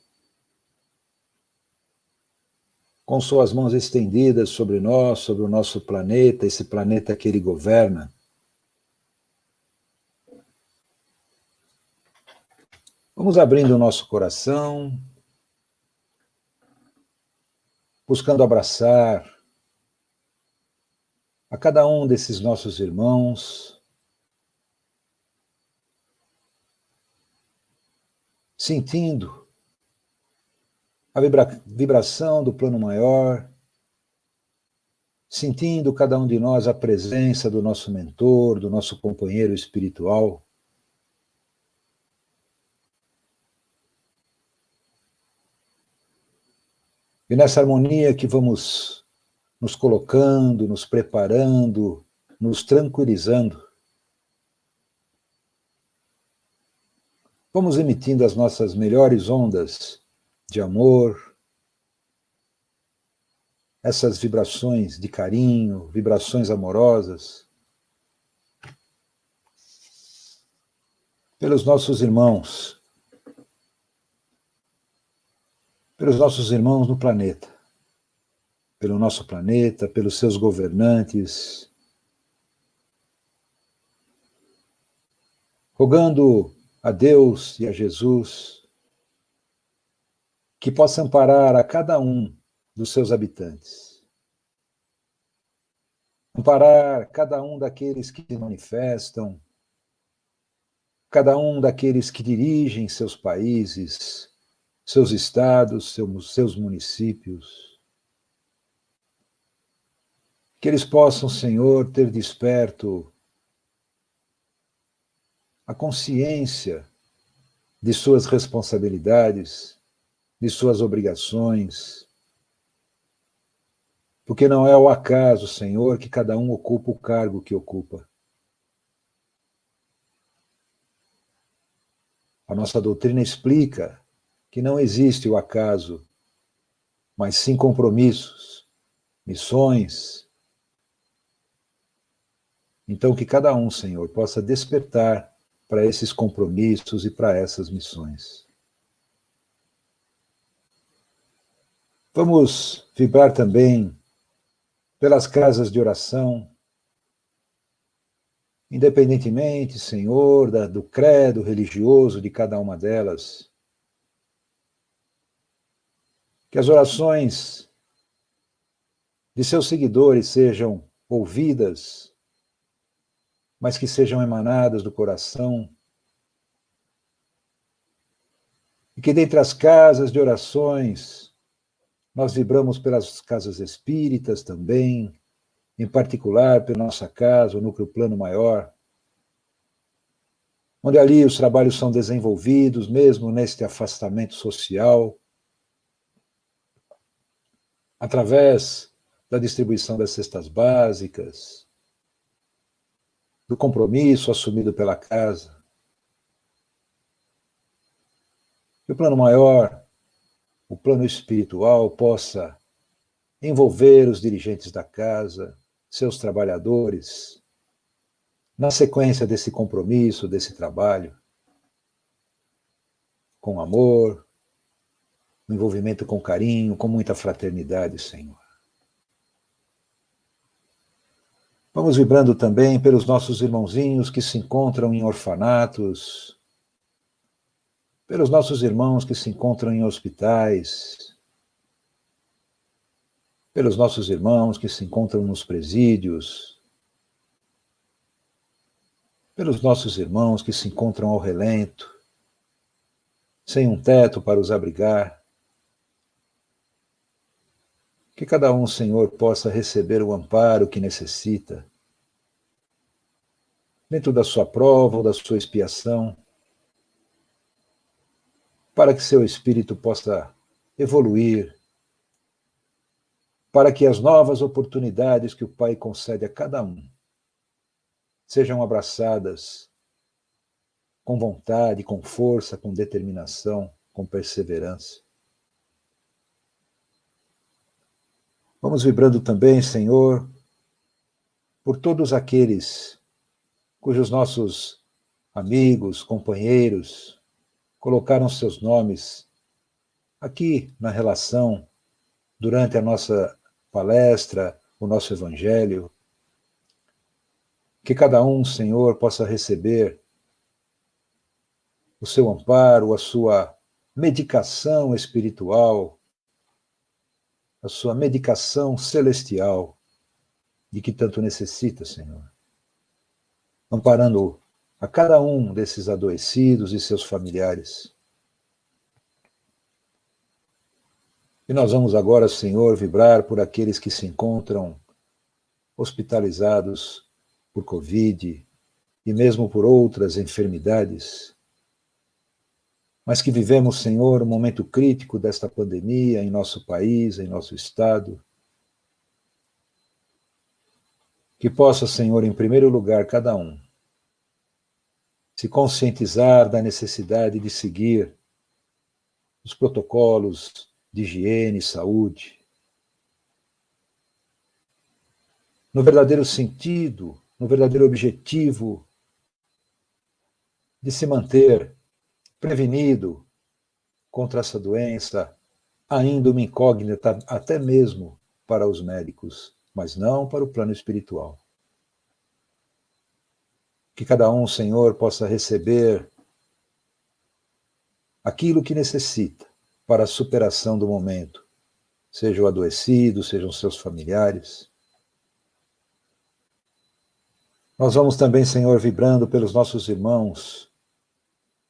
com suas mãos estendidas sobre nós, sobre o nosso planeta, esse planeta que ele governa. Vamos abrindo o nosso coração, buscando abraçar a cada um desses nossos irmãos, sentindo a vibração do plano maior, sentindo cada um de nós a presença do nosso mentor, do nosso companheiro espiritual. E nessa harmonia que vamos nos colocando, nos preparando, nos tranquilizando, vamos emitindo as nossas melhores ondas de amor, essas vibrações de carinho, vibrações amorosas, pelos nossos irmãos no planeta, pelo nosso planeta, pelos seus governantes, rogando a Deus e a Jesus que possa amparar a cada um dos seus habitantes, amparar cada um daqueles que se manifestam, cada um daqueles que dirigem seus países, seus estados, seus municípios. Que eles possam, Senhor, ter desperto a consciência de suas responsabilidades, de suas obrigações, porque não é ao acaso, Senhor, que cada um ocupa o cargo que ocupa. A nossa doutrina explica que não existe o acaso mas sim compromissos, missões. Então, que cada um, Senhor, possa despertar para esses compromissos e para essas missões. Vamos vibrar também pelas casas de oração, independentemente, Senhor, do credo religioso de cada uma delas. Que as orações de seus seguidores sejam ouvidas, mas que sejam emanadas do coração. E que dentre as casas de orações, nós vibramos pelas casas espíritas também, em particular pela nossa casa, o Núcleo Plano Maior, onde ali os trabalhos são desenvolvidos, mesmo neste afastamento social, através da distribuição das cestas básicas, do compromisso assumido pela casa. Que o plano maior, o plano espiritual, possa envolver os dirigentes da casa, seus trabalhadores, na sequência desse compromisso, desse trabalho, com amor, um envolvimento com carinho, com muita fraternidade, Senhor. Vamos vibrando também pelos nossos irmãozinhos que se encontram em orfanatos, pelos nossos irmãos que se encontram em hospitais, pelos nossos irmãos que se encontram nos presídios, pelos nossos irmãos que se encontram ao relento, sem um teto para os abrigar. Que cada um, Senhor, possa receber o amparo que necessita, dentro da sua prova ou da sua expiação, para que seu espírito possa evoluir, para que as novas oportunidades que o Pai concede a cada um sejam abraçadas com vontade, com força, com determinação, com perseverança. Vamos vibrando também, Senhor, por todos aqueles cujos nossos amigos, companheiros, colocaram seus nomes aqui na relação, durante a nossa palestra, o nosso evangelho. Que cada um, Senhor, possa receber o seu amparo, a sua medicação espiritual, a sua medicação celestial, de que tanto necessita, Senhor. Amparando a cada um desses adoecidos e seus familiares. E nós vamos agora, Senhor, vibrar por aqueles que se encontram hospitalizados por Covid e mesmo por outras enfermidades, mas que vivemos, Senhor, um momento crítico desta pandemia em nosso país, em nosso estado. Que possa, Senhor, em primeiro lugar, cada um se conscientizar da necessidade de seguir os protocolos de higiene e saúde, no verdadeiro sentido, no verdadeiro objetivo de se manter prevenido contra essa doença, ainda uma incógnita até mesmo para os médicos, mas não para o plano espiritual. Que cada um, Senhor, possa receber aquilo que necessita para a superação do momento, seja o adoecido, sejam seus familiares. Nós vamos também, Senhor, vibrando pelos nossos irmãos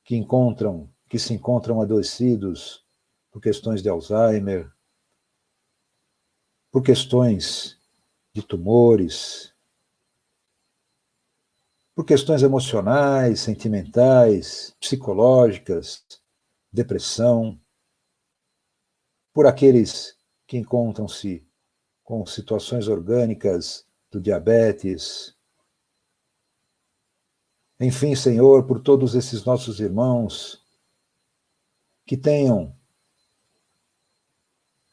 que se encontram adoecidos por questões de Alzheimer, por questões de tumores, por questões emocionais, sentimentais, psicológicas, depressão, por aqueles que encontram-se com situações orgânicas do diabetes. Enfim, Senhor, por todos esses nossos irmãos que tenham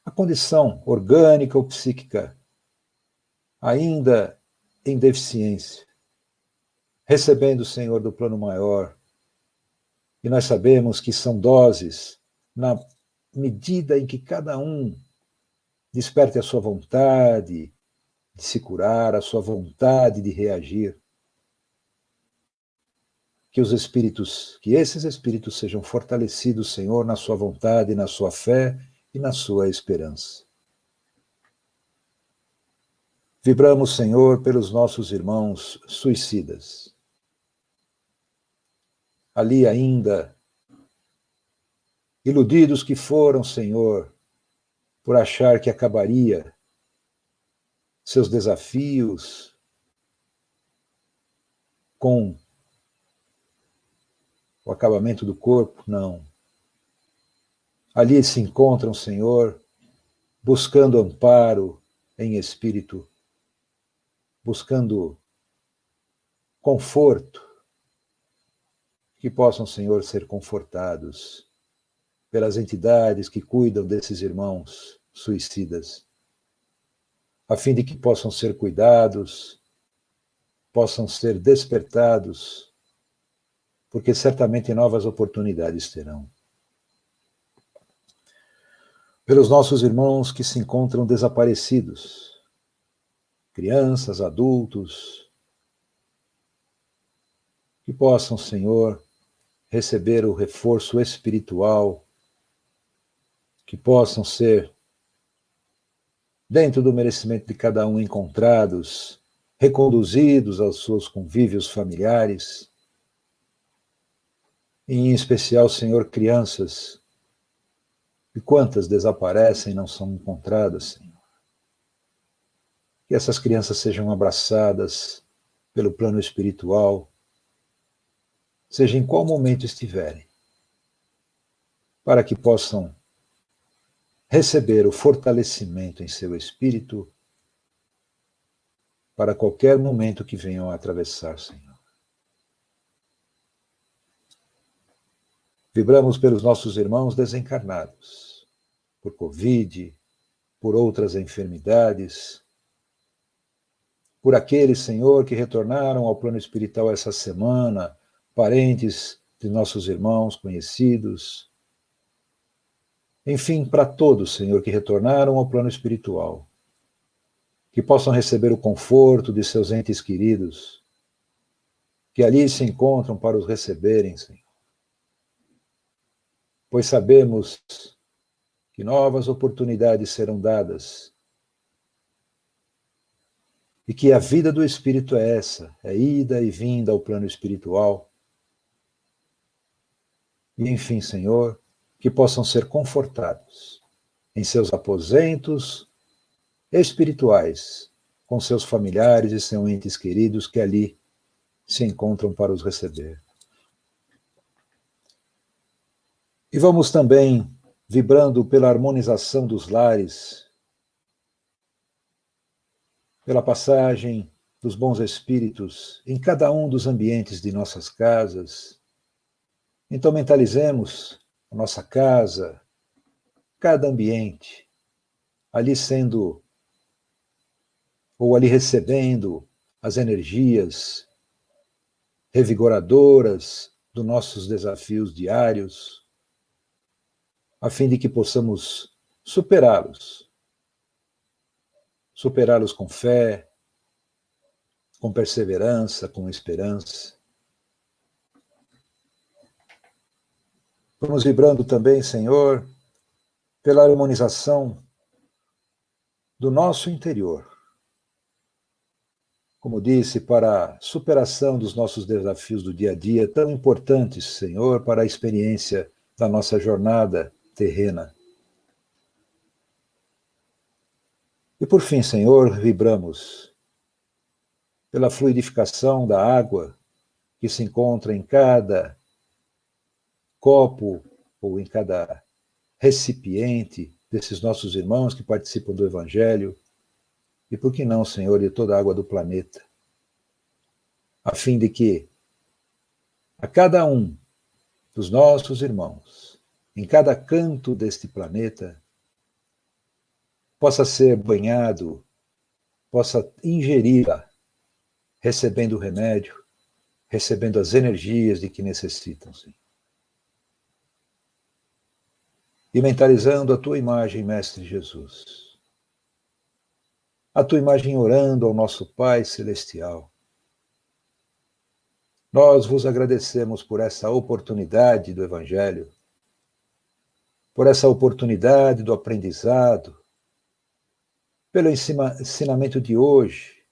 a condição orgânica ou psíquica ainda em deficiência, recebendo o Senhor do plano maior. E nós sabemos que são doses na medida em que cada um desperte a sua vontade de se curar, a sua vontade de reagir. Que esses espíritos sejam fortalecidos, Senhor, na sua vontade, na sua fé e na sua esperança. Vibramos, Senhor, pelos nossos irmãos suicidas. Ali ainda, iludidos que foram, Senhor, por achar que acabaria seus desafios com o acabamento do corpo, não. Ali se encontram, Senhor, buscando amparo em espírito, buscando conforto, que possam, Senhor, ser confortados pelas entidades que cuidam desses irmãos suicidas, a fim de que possam ser cuidados, possam ser despertados, porque certamente novas oportunidades terão. Pelos nossos irmãos que se encontram desaparecidos, crianças, adultos, que possam, Senhor, receber o reforço espiritual, que possam ser, dentro do merecimento de cada um, encontrados, reconduzidos aos seus convívios familiares, e em especial, Senhor, crianças, e quantas desaparecem e não são encontradas, Senhor. Que essas crianças sejam abraçadas pelo plano espiritual, seja em qual momento estiverem, para que possam receber o fortalecimento em seu espírito para qualquer momento que venham a atravessar, Senhor. Vibramos pelos nossos irmãos desencarnados, por Covid, por outras enfermidades, por aqueles, Senhor, que retornaram ao plano espiritual essa semana, parentes de nossos irmãos conhecidos, enfim, para todos, Senhor, que retornaram ao plano espiritual, que possam receber o conforto de seus entes queridos, que ali se encontram para os receberem, Senhor. Pois sabemos que novas oportunidades serão dadas e que a vida do espírito é essa, é ida e vinda ao plano espiritual. E, enfim, Senhor, que possam ser confortados em seus aposentos espirituais, com seus familiares e seus entes queridos que ali se encontram para os receber. E vamos também vibrando pela harmonização dos lares, pela passagem dos bons espíritos em cada um dos ambientes de nossas casas. Então mentalizemos a nossa casa, cada ambiente, ali sendo, ou ali recebendo as energias revigoradoras dos nossos desafios diários, a fim de que possamos superá-los com fé, com perseverança, com esperança. Vamos vibrando também, Senhor, pela harmonização do nosso interior. Como disse, para a superação dos nossos desafios do dia a dia, tão importantes, Senhor, para a experiência da nossa jornada terrena. E por fim, Senhor, vibramos pela fluidificação da água que se encontra em cada copo ou em cada recipiente desses nossos irmãos que participam do Evangelho, e por que não, Senhor, de toda a água do planeta, a fim de que a cada um dos nossos irmãos, em cada canto deste planeta, possa ser banhado, possa ingeri-la, recebendo o remédio, recebendo as energias de que necessitam, Senhor. E mentalizando a tua imagem, Mestre Jesus. A tua imagem orando ao nosso Pai Celestial. Nós vos agradecemos por essa oportunidade do Evangelho, por essa oportunidade do aprendizado, pelo ensinamento de hoje,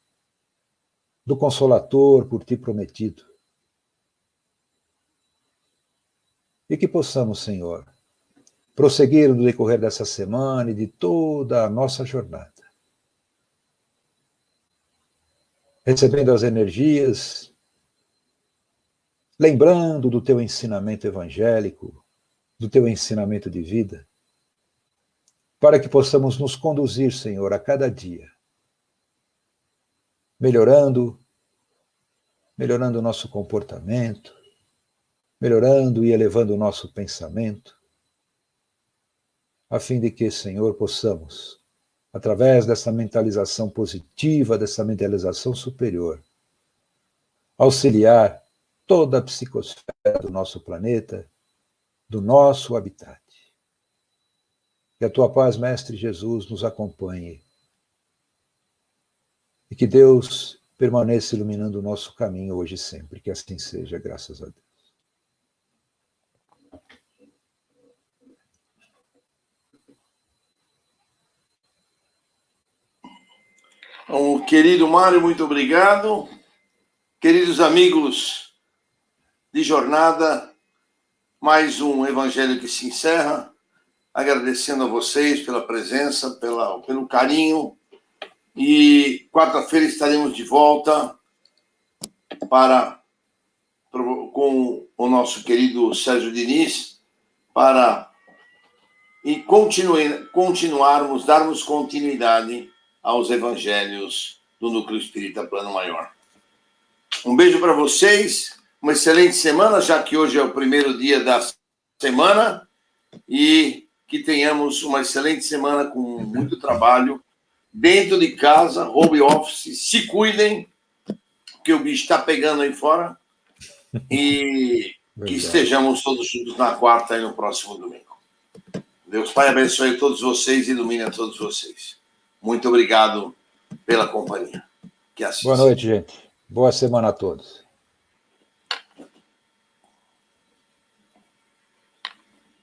do Consolador por ti prometido. E que possamos, Senhor, prosseguir no decorrer dessa semana e de toda a nossa jornada, recebendo as energias, lembrando do teu ensinamento evangélico, do teu ensinamento de vida, para que possamos nos conduzir, Senhor, a cada dia, melhorando o nosso comportamento, melhorando e elevando o nosso pensamento, a fim de que, Senhor, possamos, através dessa mentalização positiva, dessa mentalização superior, auxiliar toda a psicosfera do nosso planeta, do nosso habitat. Que a tua paz, Mestre Jesus, nos acompanhe. E que Deus permaneça iluminando o nosso caminho hoje e sempre. Que assim seja, graças a Deus. Querido Mário, muito obrigado. Queridos amigos de jornada, mais um Evangelho que se encerra. Agradecendo a vocês pela presença, pelo carinho. E quarta-feira estaremos de volta com o nosso querido Sérgio Diniz para continuarmos, darmos continuidade aos Evangelhos do Núcleo Espírita Plano Maior. Um beijo para vocês, uma excelente semana, já que hoje é o primeiro dia da semana, e que tenhamos uma excelente semana com muito trabalho, dentro de casa, home office, se cuidem, porque o bicho está pegando aí fora, e que estejamos todos juntos na quarta e no próximo domingo. Deus Pai abençoe todos vocês e ilumine a todos vocês. Muito obrigado pela companhia. Que assim Boa noite, gente. Boa semana a todos.